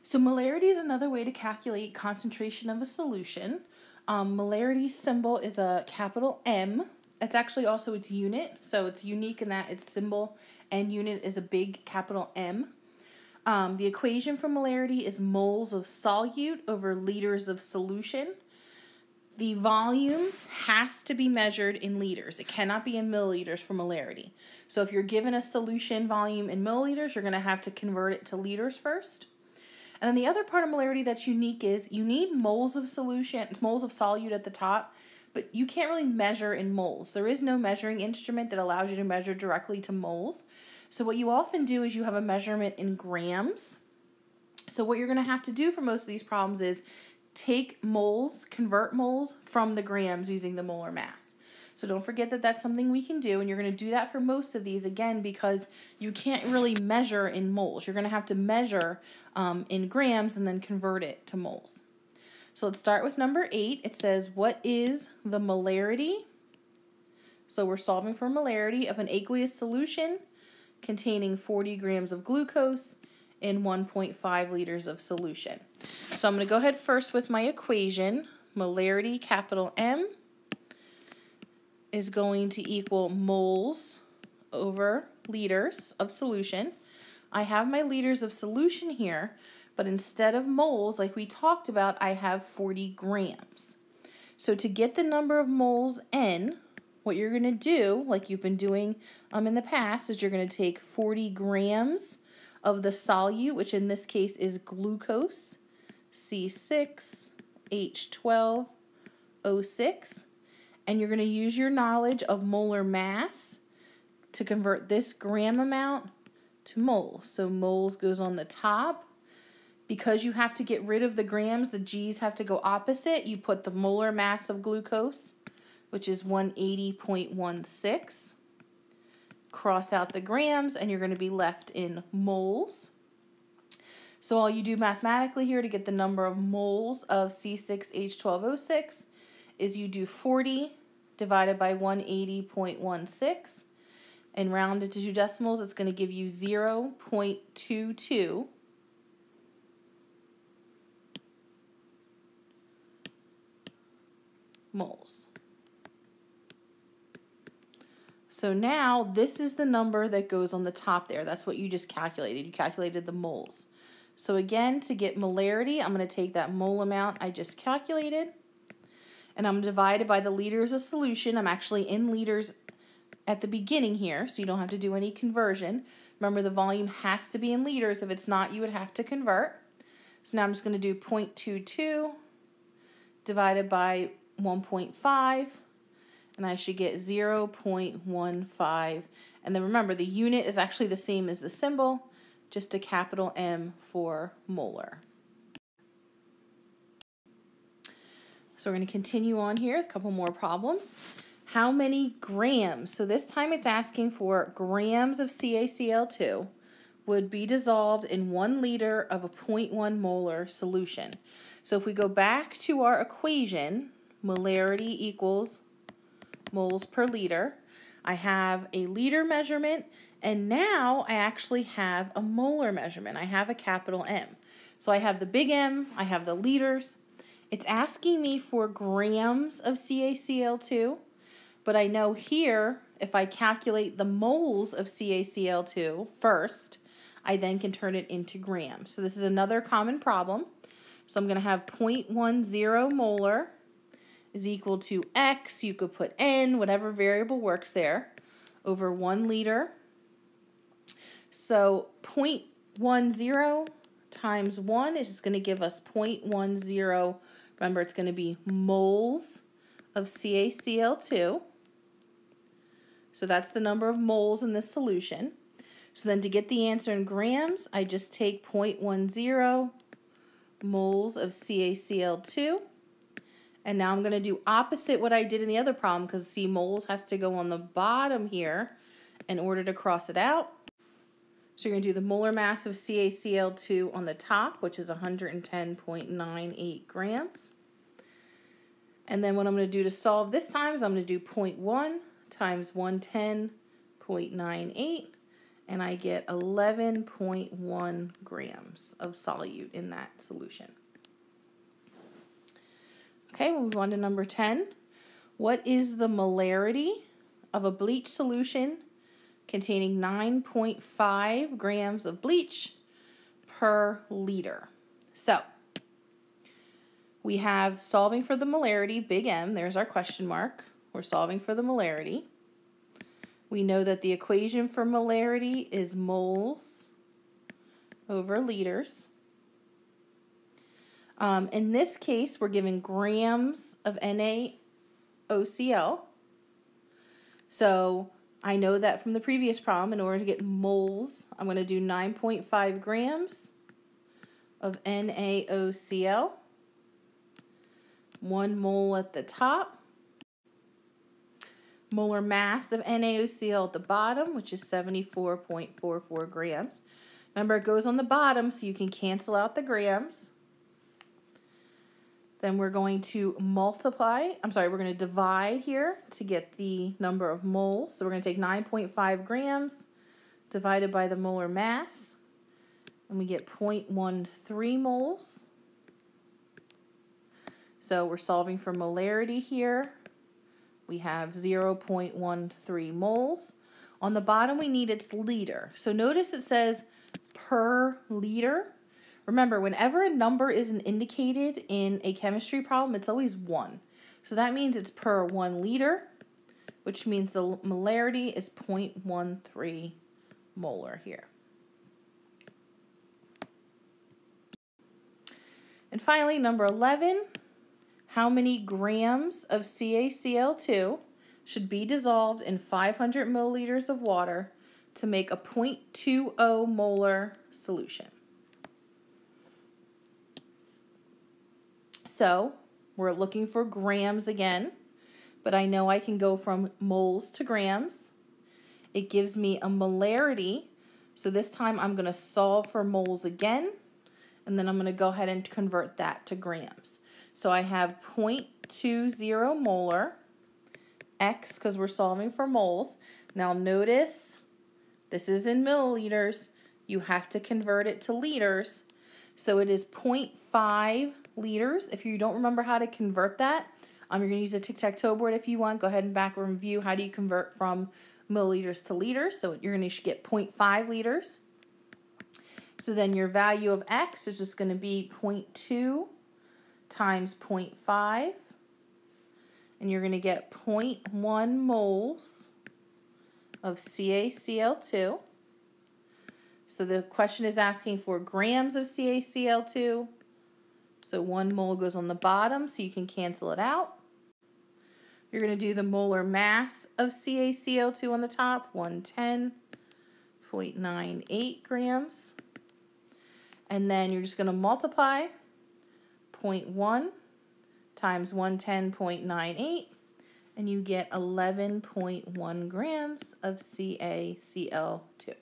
So molarity is another way to calculate concentration of a solution. Molarity symbol is a capital M. It's actually also its unit, so it's unique in that its symbol and unit is a big capital M. The equation for molarity is moles of solute over liters of solution. The volume has to be measured in liters. It cannot be in milliliters for molarity. So if you're given a solution volume in milliliters, you're going to have to convert it to liters first. And then the other part of molarity that's unique is you need moles of solution, moles of solute at the top, but you can't really measure in moles. There is no measuring instrument that allows you to measure directly to moles. So what you often do is you have a measurement in grams. So what you're going to have to do for most of these problems is take moles, convert moles from the grams using the molar mass. So don't forget that that's something we can do, and you're going to do that for most of these, again, because you can't really measure in moles. You're going to have to measure in grams and then convert it to moles. So let's start with number 8. It says, what is the molarity? So we're solving for molarity of an aqueous solution containing 40 grams of glucose in 1.5 liters of solution. So I'm going to go ahead first with my equation. Molarity, capital M, is going to equal moles over liters of solution. I have my liters of solution here, but instead of moles, like we talked about, I have 40 grams. So to get the number of moles N, what you're going to do, like you've been doing in the past, is you're going to take 40 grams of the solute, which in this case is glucose, C6H12O6, and you're going to use your knowledge of molar mass to convert this gram amount to moles. So moles goes on the top. Because you have to get rid of the grams, the G's have to go opposite. You put the molar mass of glucose, which is 180.16. Cross out the grams, and you're going to be left in moles. So all you do mathematically here to get the number of moles of C6H12O6 is you do 40 divided by 180.16, and rounded to 2 decimals, it's going to give you 0.22 moles. So now this is the number that goes on the top there. That's what you just calculated. You calculated the moles. So again, to get molarity, I'm going to take that mole amount I just calculated, and I'm divided by the liters of solution. I'm actually in liters at the beginning here, so you don't have to do any conversion. Remember, the volume has to be in liters. If it's not, you would have to convert. So now I'm just going to do 0.22 divided by 1.5, and I should get 0.15. And then remember, the unit is actually the same as the symbol, just a capital M for molar. So we're going to continue on here, a couple more problems. How many grams? So this time it's asking for grams of CaCl2 would be dissolved in 1 liter of a 0.1 molar solution. So if we go back to our equation, molarity equals moles per liter. I have a liter measurement, and now I actually have a molar measurement. I have a capital M. So I have the big M, I have the liters. It's asking me for grams of CaCl2, but I know here, if I calculate the moles of CaCl2 first, I then can turn it into grams. So this is another common problem. So I'm going to have 0.10 molar is equal to X, you could put N, whatever variable works there, over 1 liter. So 0.10 times 1 is just going to give us 0.10. Remember, it's going to be moles of CaCl2. So that's the number of moles in this solution. So then to get the answer in grams, I just take 0.10 moles of CaCl2. And now I'm going to do opposite what I did in the other problem, because see, moles has to go on the bottom here in order to cross it out. So you're going to do the molar mass of CaCl2 on the top, which is 110.98 grams. And then what I'm going to do to solve this time is I'm going to do 0.1 times 110.98, and I get 11.1 grams of solute in that solution. Okay, we'll move on to number 10. What is the molarity of a bleach solution containing 9.5 grams of bleach per liter? So, we have solving for the molarity, big M, there's our question mark. We're solving for the molarity. We know that the equation for molarity is moles over liters. In this case, we're given grams of NaOCl. So I know that from the previous problem, in order to get moles, I'm going to do 9.5 grams of NaOCl. 1 mole at the top. Molar mass of NaOCl at the bottom, which is 74.44 grams. Remember, it goes on the bottom so you can cancel out the grams. Then we're going to we're going to divide here to get the number of moles. So we're going to take 9.5 grams divided by the molar mass, and we get 0.13 moles. So we're solving for molarity here. We have 0.13 moles. On the bottom, we need its liter. So notice it says per liter. Remember, whenever a number isn't indicated in a chemistry problem, it's always 1. So that means it's per 1 liter, which means the molarity is 0.13 molar here. And finally, number 11, how many grams of CaCl2 should be dissolved in 500 milliliters of water to make a 0.20 molar solution? So we're looking for grams again, but I know I can go from moles to grams. It gives me a molarity, so this time I'm going to solve for moles again, and then I'm going to go ahead and convert that to grams. So I have 0.20 molar, X because we're solving for moles. Now notice, this is in milliliters. You have to convert it to liters. So it is 0.5 liters. If you don't remember how to convert that, you're going to use a tic-tac-toe board if you want. Go ahead and back review how do you convert from milliliters to liters. So you're going to get 0.5 liters. So then your value of X is just going to be 0.2 times 0.5. And you're going to get 0.1 moles of CaCl2. So the question is asking for grams of CaCl2. So 1 mole goes on the bottom, so you can cancel it out. You're going to do the molar mass of CaCl2 on the top, 110.98 grams. And then you're just going to multiply 0.1 times 110.98, and you get 11.1 grams of CaCl2.